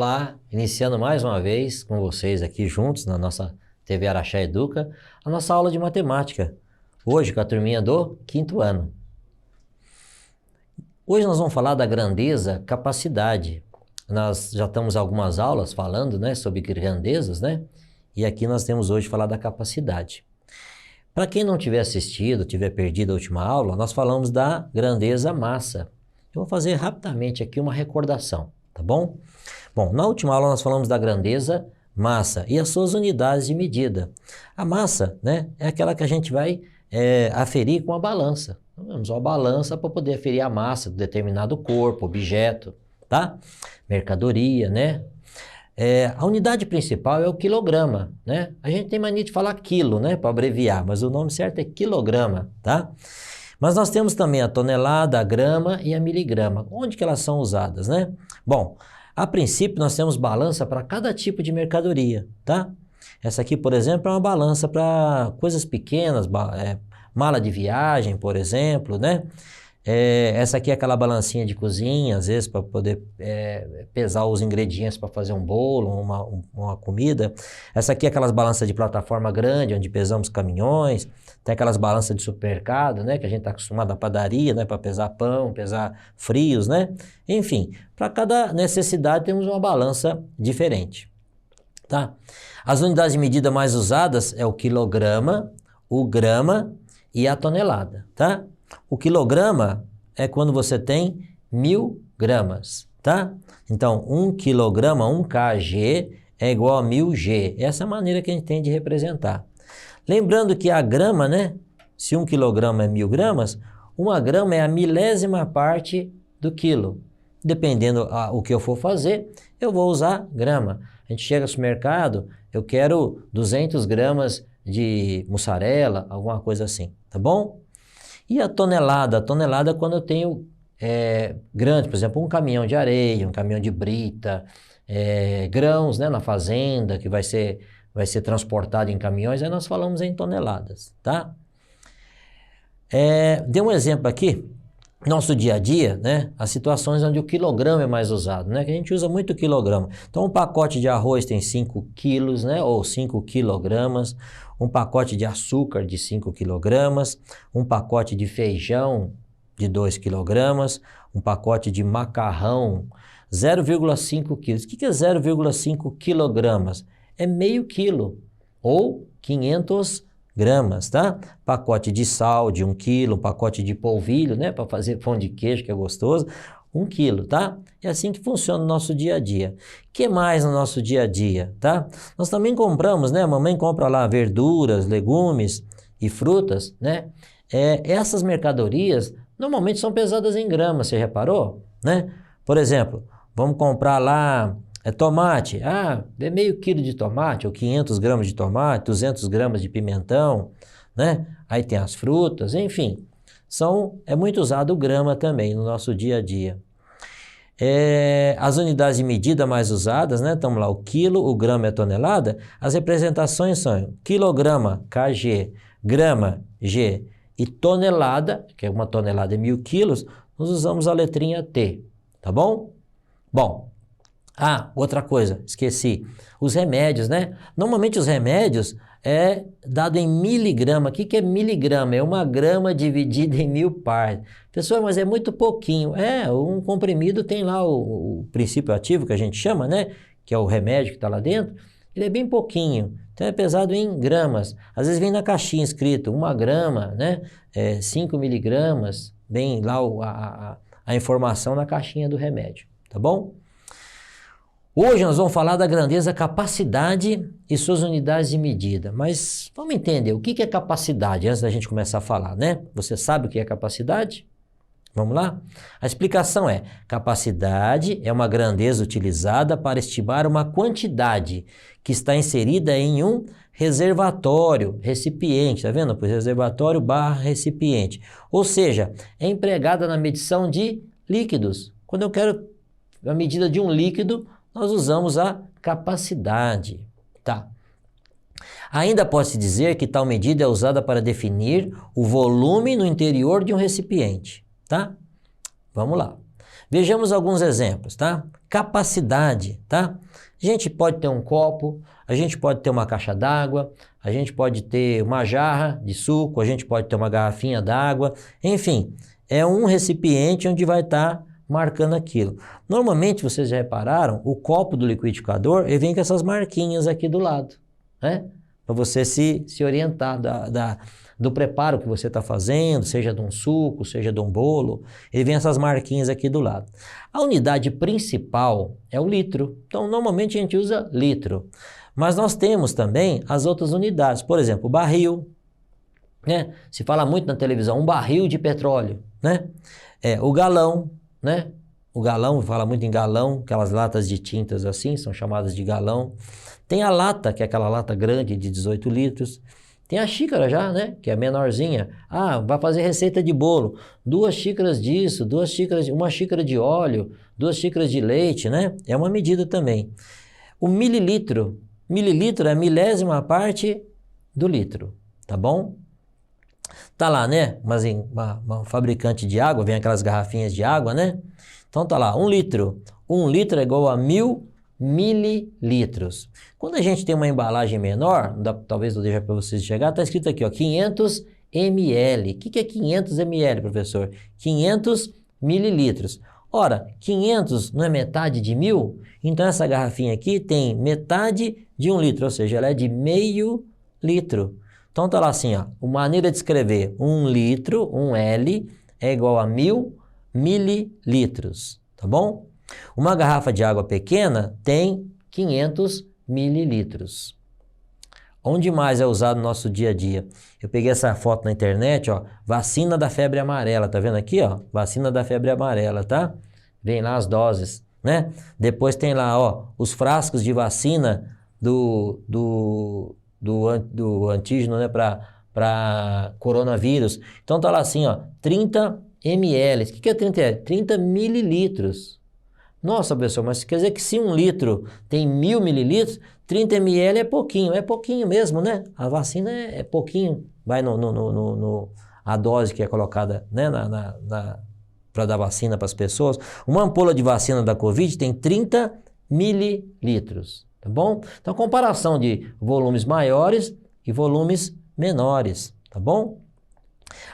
Olá, iniciando mais uma vez com vocês aqui juntos na nossa TV Araxá Educa, a nossa aula de matemática, hoje com a turminha do 5º ano. Hoje nós vamos falar da grandeza, capacidade. Nós já estamos algumas aulas falando, sobre grandezas, E aqui nós temos hoje falar da capacidade. Para quem não tiver assistido, tiver perdido a última aula, nós falamos da grandeza massa. Eu vou fazer rapidamente aqui uma recordação, tá bom? Bom, na última aula nós falamos da grandeza massa e as suas unidades de medida. A massa, é aquela que a gente vai aferir com a balança. Nós vamos usar a balança para poder aferir a massa de determinado corpo, objeto, tá? Mercadoria, a unidade principal é o quilograma, A gente tem mania de falar quilo, para abreviar, mas o nome certo é quilograma, tá? Mas nós temos também a tonelada, a grama e a miligrama. Onde que elas são usadas, Bom, a princípio nós temos balança para cada tipo de mercadoria, tá? Essa aqui, por exemplo, é uma balança para coisas pequenas, mala de viagem, por exemplo, essa aqui é aquela balancinha de cozinha, às vezes para poder pesar os ingredientes para fazer um bolo, uma comida. Essa aqui é aquelas balanças de plataforma grande, onde pesamos caminhões. Tem aquelas balanças de supermercado, que a gente está acostumado à padaria, para pesar pão, pesar frios, Enfim, para cada necessidade temos uma balança diferente, tá? As unidades de medida mais usadas é o quilograma, o grama e a tonelada, tá? O quilograma é quando você tem 1000 gramas, tá? Então, 1 quilograma, 1 kg é igual a 1000 G. Essa é a maneira que a gente tem de representar. Lembrando que a grama, se 1 quilograma é 1000 gramas, uma grama é a milésima parte do quilo. Dependendo o que eu for fazer, eu vou usar grama. A gente chega no supermercado, eu quero 200 gramas de mussarela, alguma coisa assim, tá bom? E a tonelada? A tonelada é quando eu tenho grande, por exemplo, um caminhão de areia, um caminhão de brita, grãos, na fazenda, que vai ser transportado em caminhões, aí nós falamos em toneladas, tá? Dei um exemplo aqui, nosso dia a dia, as situações onde o quilograma é mais usado, que a gente usa muito quilograma. Então, um pacote de arroz tem 5 quilos, ou 5 quilogramas, um pacote de açúcar de 5 quilogramas, um pacote de feijão de 2 quilogramas, um pacote de macarrão, 0,5 quilos. O que é 0,5 quilogramas? É meio quilo, ou 500 gramas, tá? Pacote de sal de 1 quilo, um pacote de polvilho, para fazer pão de queijo, que é gostoso, 1 quilo, tá? É assim que funciona o nosso dia a dia. O que mais no nosso dia a dia, tá? Nós também compramos, A mamãe compra lá verduras, legumes e frutas, Essas mercadorias normalmente são pesadas em gramas, você reparou, Por exemplo, vamos comprar lá tomate, é meio quilo de tomate, ou 500 gramas de tomate, 200 gramas de pimentão, Aí tem as frutas, enfim, é muito usado o grama também no nosso dia a dia. As unidades de medida mais usadas, estamos lá, o quilo, o grama e a tonelada, as representações são quilograma, kg, grama, G, e tonelada, que é uma tonelada é 1000 quilos, nós usamos a letrinha T, tá bom? Bom, outra coisa, esqueci, os remédios, Normalmente os remédios é dado em miligrama. O que é miligrama? É 1 grama dividida em 1000 partes. Pessoal, mas é muito pouquinho. Um comprimido tem lá o princípio ativo que a gente chama, Que é o remédio que está lá dentro. Ele é bem pouquinho, então é pesado em gramas. Às vezes vem na caixinha escrito 1 grama, 5 miligramas, vem lá a informação na caixinha do remédio, tá bom? Hoje nós vamos falar da grandeza, capacidade e suas unidades de medida. Mas vamos entender o que é capacidade antes da gente começar a falar, Você sabe o que é capacidade? Vamos lá? A explicação é: capacidade é uma grandeza utilizada para estimar uma quantidade que está inserida em um reservatório, recipiente, tá vendo? Pois reservatório / recipiente. Ou seja, é empregada na medição de líquidos. Quando eu quero a medida de um líquido, nós usamos a capacidade, tá? Ainda pode-se dizer que tal medida é usada para definir o volume no interior de um recipiente, tá? Vamos lá. Vejamos alguns exemplos, tá? Capacidade, tá? A gente pode ter um copo, a gente pode ter uma caixa d'água, a gente pode ter uma jarra de suco, a gente pode ter uma garrafinha d'água, enfim, é um recipiente onde vai estar marcando aquilo. Normalmente, vocês já repararam, o copo do liquidificador, ele vem com essas marquinhas aqui do lado, né? Para você se orientar do preparo que você está fazendo, seja de um suco, seja de um bolo, ele vem essas marquinhas aqui do lado. A unidade principal é o litro, então normalmente a gente usa litro, mas nós temos também as outras unidades, por exemplo, o barril, né? Se fala muito na televisão, um barril de petróleo, né? O galão, né? O galão, fala muito em galão, aquelas latas de tintas assim, são chamadas de galão. Tem a lata, que é aquela lata grande de 18 litros. Tem a xícara já, né? Que é menorzinha. Ah, vai fazer receita de bolo. 2 xícaras disso, 2 xícaras, 1 xícara de óleo, 2 xícaras de leite, né? É uma medida também. O mililitro. Mililitro é a milésima parte do litro, tá bom? Tá lá, né? Mas uma fabricante de água, vem aquelas garrafinhas de água, né? Então tá lá, 1 litro. 1 litro é igual a 1000 mililitros. Quando a gente tem uma embalagem menor, talvez eu deixe para vocês chegar, tá escrito aqui, ó, 500 ml. O que é 500 ml, professor? 500 mililitros. Ora, 500 não é metade de 1000? Então essa garrafinha aqui tem metade de 1 litro, ou seja, ela é de meio litro. Então tá lá assim, ó, uma maneira de escrever 1 litro, 1 L, é igual a 1000 mililitros, tá bom? Uma garrafa de água pequena tem 500 mililitros. Onde mais é usado no nosso dia a dia? Eu peguei essa foto na internet, ó, vacina da febre amarela, tá vendo aqui, ó? Vacina da febre amarela, tá? Vem lá as doses, né? Depois tem lá, ó, os frascos de vacina do antígeno, né, para coronavírus. Então tá lá assim, ó, 30 ml. O que é 30 ml? 30 mililitros. Nossa, pessoal, mas quer dizer que se 1 litro tem 1000 mililitros, 30 ml é pouquinho mesmo, né? A vacina é pouquinho, vai a dose que é colocada, né, para dar vacina para as pessoas. Uma ampola de vacina da Covid tem 30 mililitros, tá bom? Então, comparação de volumes maiores e volumes menores, tá bom?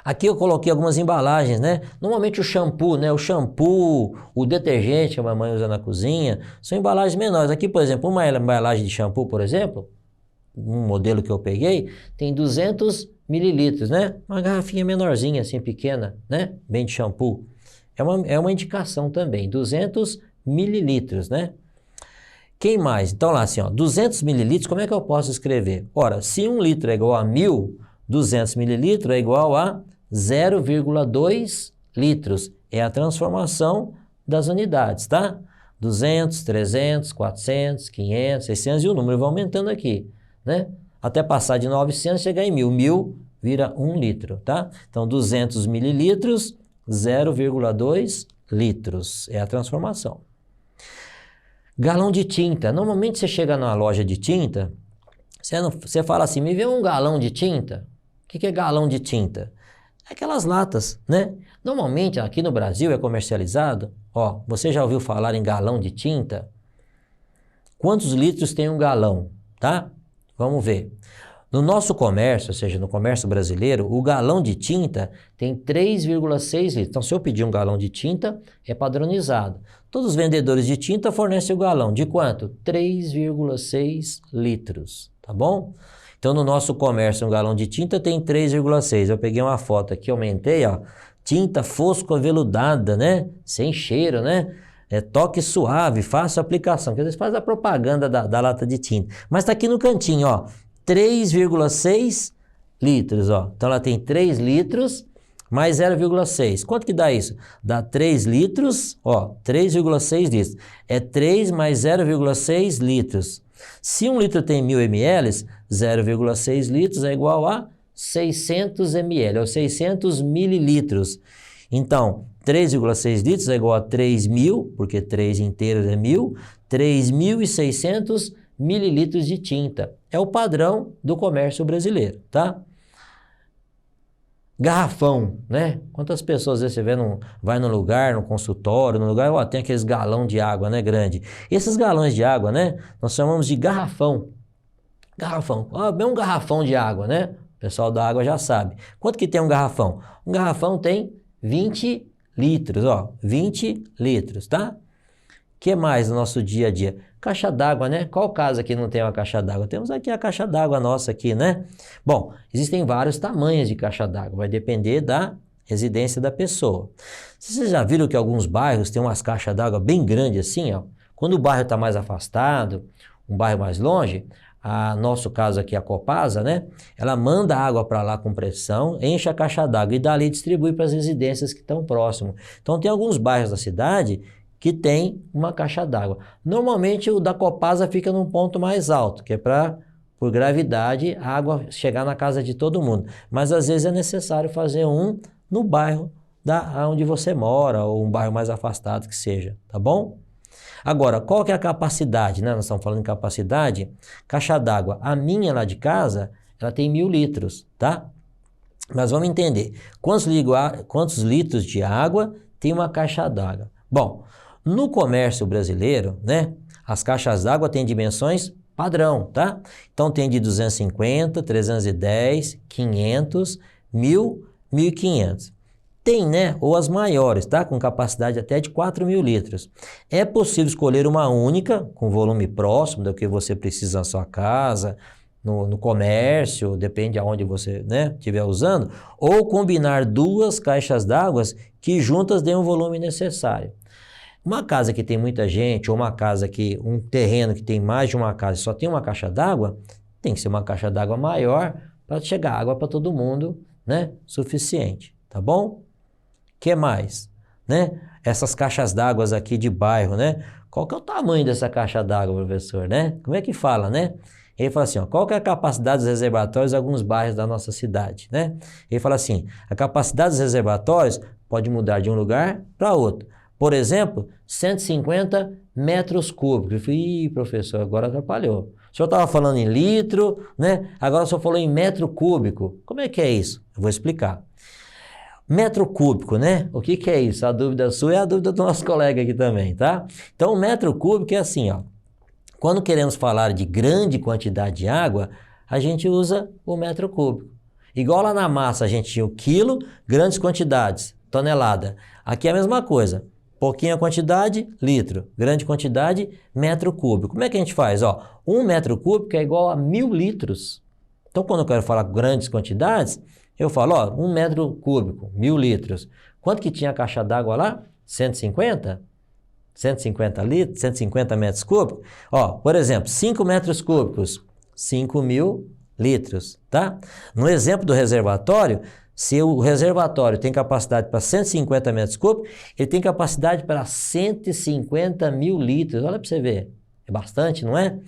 Aqui eu coloquei algumas embalagens, né? Normalmente o shampoo, né? O shampoo, o detergente que a mamãe usa na cozinha, são embalagens menores. Aqui, por exemplo, uma embalagem de shampoo, por exemplo, um modelo que eu peguei, tem 200 mililitros, né? Uma garrafinha menorzinha, assim, pequena, né? Bem de shampoo. É uma indicação também, 200 mililitros, né? Quem mais? Então lá assim, ó, 200 mililitros, como é que eu posso escrever? Ora, se 1 litro é igual a 1000, 200 mililitros é igual a 0,2 litros. É a transformação das unidades, tá? 200, 300, 400, 500, 600 e o número vai aumentando aqui, né? Até passar de 900 chegar em 1000. 1000 vira 1 litro, tá? Então 200 mililitros, 0,2 litros. É a transformação. Galão de tinta. Normalmente você chega numa loja de tinta, você fala assim, me vê um galão de tinta. O que é galão de tinta? É aquelas latas, né? Normalmente aqui no Brasil é comercializado, ó, você já ouviu falar em galão de tinta? Quantos litros tem um galão, tá? Vamos ver. No nosso comércio, ou seja, no comércio brasileiro, o galão de tinta tem 3,6 litros. Então, se eu pedir um galão de tinta, é padronizado. Todos os vendedores de tinta fornecem o galão. De quanto? 3,6 litros, tá bom? Então, no nosso comércio, um galão de tinta tem 3,6. Eu peguei uma foto aqui, aumentei, ó. Tinta fosco aveludada, né? Sem cheiro, né? Toque suave, fácil aplicação. Porque às vezes faz a propaganda da lata de tinta. Mas tá aqui no cantinho, ó. 3,6 litros, ó. Então, ela tem 3 litros mais 0,6. Quanto que dá isso? Dá 3 litros, ó, 3,6 litros. É 3 mais 0,6 litros. Se 1 litro tem 1000 ml, 0,6 litros é igual a 600 ml, ou 600 mililitros. Então, 3,6 litros é igual a 3.000, porque 3 inteiros é 1000, 3.600 mililitros de tinta. É o padrão do comércio brasileiro, tá? Garrafão, né? Quantas pessoas às vezes você vê vai num lugar, no consultório, no lugar, ó, tem aqueles galão de água, né, grande. Esses galões de água, né, nós chamamos de garrafão. Garrafão, ó, bem um garrafão de água, né? O pessoal da água já sabe. Quanto que tem um garrafão? Um garrafão tem 20 litros, ó, 20 litros, tá? Que mais no nosso dia a dia? Caixa d'água, né? Qual casa aqui não tem uma caixa d'água? Temos aqui a caixa d'água nossa aqui, né? Bom, existem vários tamanhos de caixa d'água, vai depender da residência da pessoa. Vocês já viram que alguns bairros têm umas caixas d'água bem grandes assim, ó? Quando o bairro está mais afastado, um bairro mais longe, nosso caso aqui, a Copasa, né? Ela manda água para lá com pressão, enche a caixa d'água e dali distribui para as residências que estão próximo. Então tem alguns bairros da cidade que tem uma caixa d'água. Normalmente o da Copasa fica num ponto mais alto, que é para, por gravidade, a água chegar na casa de todo mundo. Mas às vezes é necessário fazer um no bairro onde você mora, ou um bairro mais afastado que seja, tá bom? Agora, qual que é a capacidade, né? Nós estamos falando em capacidade. Caixa d'água, a minha lá de casa, ela tem 1000 litros, tá? Mas vamos entender, quantos litros de água tem uma caixa d'água? Bom, no comércio brasileiro, né, as caixas d'água têm dimensões padrão, tá? Então tem de 250, 310, 500, 1000, 1500. Tem, né, ou as maiores, tá? Com capacidade até de 4000 litros. É possível escolher uma única, com volume próximo do que você precisa na sua casa, no comércio, depende de onde você, né, estiver usando, ou combinar duas caixas d'água que juntas dêem o volume necessário. Uma casa que tem muita gente, ou um terreno que tem mais de uma casa e só tem uma caixa d'água, tem que ser uma caixa d'água maior para chegar água para todo mundo, né? Suficiente, tá bom? Que mais? Né? Essas caixas d'água aqui de bairro, né? Qual que é o tamanho dessa caixa d'água, professor, né? Como é que fala, né? Ele fala assim, ó, qual que é a capacidade dos reservatórios de alguns bairros da nossa cidade, né? Ele fala assim, a capacidade dos reservatórios pode mudar de um lugar para outro. Por exemplo, 150 metros cúbicos. Eu falei, ih, professor, agora atrapalhou. O senhor estava falando em litro, né? Agora o senhor falou em metro cúbico. Como é que é isso? Eu vou explicar. Metro cúbico, né? O que é isso? A dúvida sua é a dúvida do nosso colega aqui também, tá? Então, o metro cúbico é assim, ó. Quando queremos falar de grande quantidade de água, a gente usa o metro cúbico. Igual lá na massa a gente tinha o quilo, grandes quantidades, tonelada. Aqui é a mesma coisa. Pouquinha quantidade, litro. Grande quantidade, metro cúbico. Como é que a gente faz? Ó, 1 metro cúbico é igual a 1000 litros. Então, quando eu quero falar grandes quantidades, eu falo, ó, 1 metro cúbico, 1000 litros. Quanto que tinha a caixa d'água lá? 150? 150 litros, 150 metros cúbicos. Ó, por exemplo, 5 metros cúbicos, 5.000 litros, tá? No exemplo do reservatório, se o reservatório tem capacidade para 150 metros cúbicos, ele tem capacidade para 150.000 litros. Olha para você ver, é bastante, não é?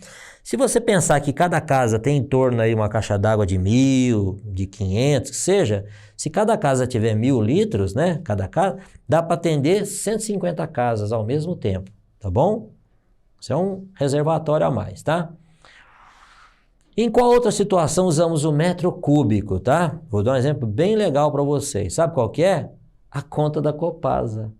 Se você pensar que cada casa tem em torno aí uma caixa d'água de 1000, de 500, que seja, se cada casa tiver 1000 litros, né, cada casa, dá para atender 150 casas ao mesmo tempo, tá bom? Isso é um reservatório a mais, tá? Em qual outra situação usamos o metro cúbico, tá? Vou dar um exemplo bem legal para vocês. Sabe qual que é? A conta da Copasa.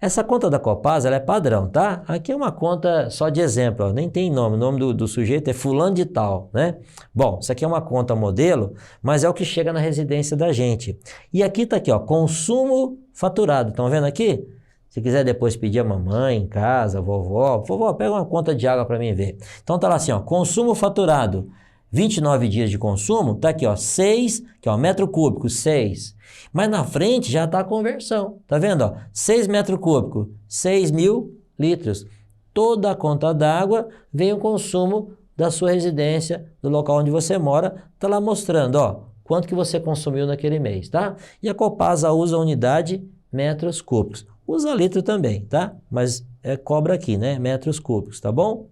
Essa conta da Copasa, ela é padrão, tá? Aqui é uma conta só de exemplo, ó, nem tem nome. O nome do sujeito é fulano de tal, né? Bom, isso aqui é uma conta modelo, mas é o que chega na residência da gente. E aqui tá aqui, ó, consumo faturado. Estão vendo aqui? Se quiser depois pedir a mamãe em casa, vovó, pega uma conta de água para mim ver. Então tá lá assim, ó, consumo faturado, 29 dias de consumo, tá aqui, ó, 6, que é o metro cúbico, 6. Mas na frente já tá a conversão, tá vendo, ó? 6 metros cúbicos, 6.000 litros. Toda a conta d'água vem o consumo da sua residência, do local onde você mora, tá lá mostrando, ó, quanto que você consumiu naquele mês, tá? E a Copasa usa a unidade metros cúbicos. Usa litro também, tá? Mas cobra aqui, né? Metros cúbicos, tá bom?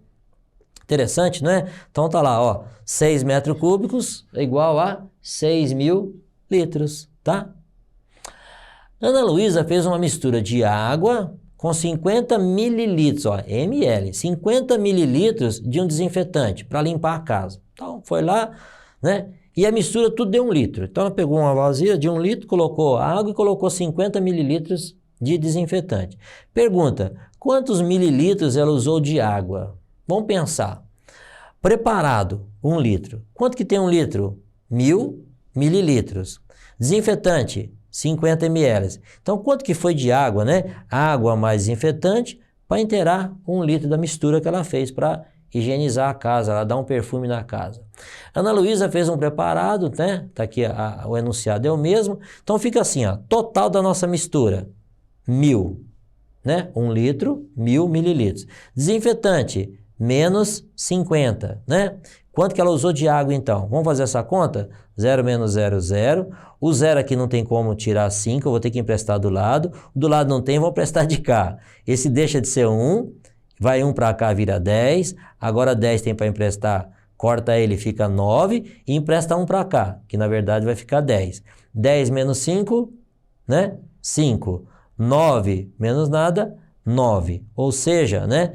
Interessante, né? Então tá lá, ó, 6 metros cúbicos é igual a 6.000 litros, tá? Ana Luísa fez uma mistura de água com 50 mililitros, ó, ml, 50 mililitros de um desinfetante para limpar a casa. Então foi lá, né? e a mistura tudo deu 1 litro. Então ela pegou uma vasilha de 1 litro, colocou água e colocou 50 mililitros de desinfetante. Pergunta, quantos mililitros ela usou de água? Vamos pensar. Preparado, 1 litro. Quanto que tem 1 litro? 1000 mililitros. Desinfetante, 50 ml. Então, quanto que foi de água, né? Água mais desinfetante para inteirar 1 litro da mistura que ela fez para higienizar a casa, ela dá um perfume na casa. Ana Luísa fez um preparado, né? Tá aqui o enunciado é o mesmo. Então, fica assim, ó, total da nossa mistura, 1000, né? 1 litro, 1000 mililitros. Desinfetante, menos 50, né? Quanto que ela usou de água, então? Vamos fazer essa conta? 0 menos 0, 0. O 0 aqui não tem como tirar 5, eu vou ter que emprestar do lado. Do lado não tem, vou prestar de cá. Esse deixa de ser 1, vai 1 para cá, vira 10. Agora 10 tem para emprestar, corta ele, fica 9. E empresta 1 para cá, que na verdade vai ficar 10. 10 menos 5, né? 5. 9 menos nada, 9. Ou seja, né?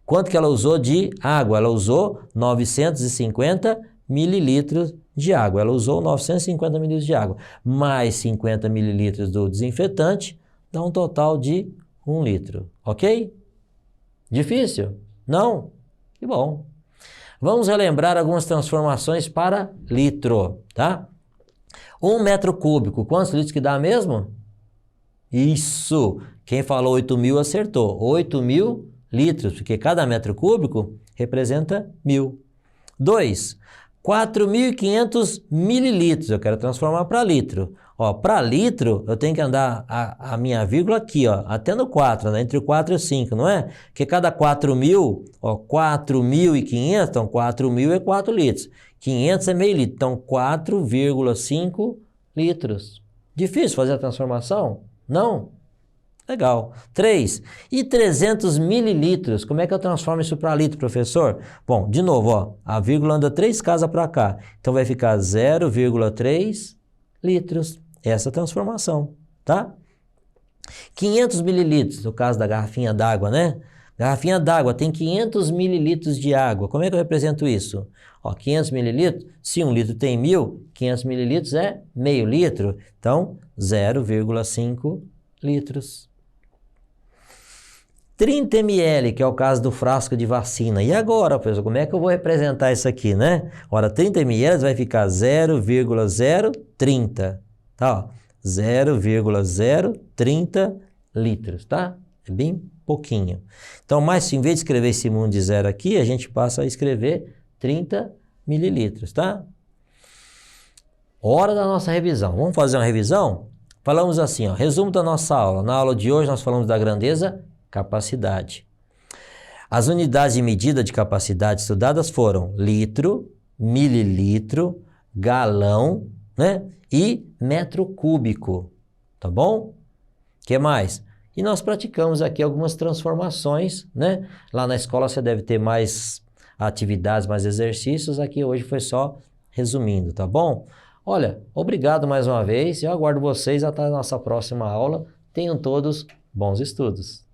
Quanto que ela usou de água? Ela usou 950 mililitros de água. Ela usou 950 mililitros de água. Mais 50 mililitros do desinfetante, dá um total de 1 litro. Ok? Difícil? Não? Que bom. Vamos relembrar algumas transformações para litro, tá? 1 metro cúbico, quantos litros que dá mesmo? Isso! Quem falou 8.000 acertou. 8.000 litros, porque cada metro cúbico representa 1.000. 2. 4.500 mililitros, eu quero transformar para litro. Ó, para litro, eu tenho que andar a minha vírgula aqui, ó, até no 4, né? Entre o 4 e o 5, não é? Porque cada 4.000, ó, 4.500, então 4.000 é 4 litros. 500 é meio litro, então 4,5 litros. Difícil fazer a transformação? Não? Legal. 3. E 300 mililitros, como é que eu transformo isso para litro, professor? Bom, de novo, ó, a vírgula anda 3 casas para cá, então vai ficar 0,3 litros. Essa transformação, tá? 500 mililitros, no caso da garrafinha d'água, né? Garrafinha d'água tem 500 mililitros de água. Como é que eu represento isso? Ó, 500 mililitros, se 1 litro tem 1.000, 500 mililitros é meio litro. Então, 0,5 litros. 30 ml, que é o caso do frasco de vacina. E agora, professor, como é que eu vou representar isso aqui, né? Ora, 30 ml vai ficar 0,030, tá? 0,030 litros, tá? É bem pouquinho. Então, mas em vez de escrever esse mundo de 0 aqui, a gente passa a escrever 30 mililitros, tá? Hora da nossa revisão. Vamos fazer uma revisão? Falamos assim, ó, resumo da nossa aula. Na aula de hoje nós falamos da grandeza, capacidade. As unidades de medida de capacidade estudadas foram litro, mililitro, galão, né? E metro cúbico, tá bom? O que mais? E nós praticamos aqui algumas transformações, né? Lá na escola você deve ter mais atividades, mais exercícios. Aqui hoje foi só resumindo, tá bom? Olha, obrigado mais uma vez. Eu aguardo vocês até a nossa próxima aula. Tenham todos bons estudos.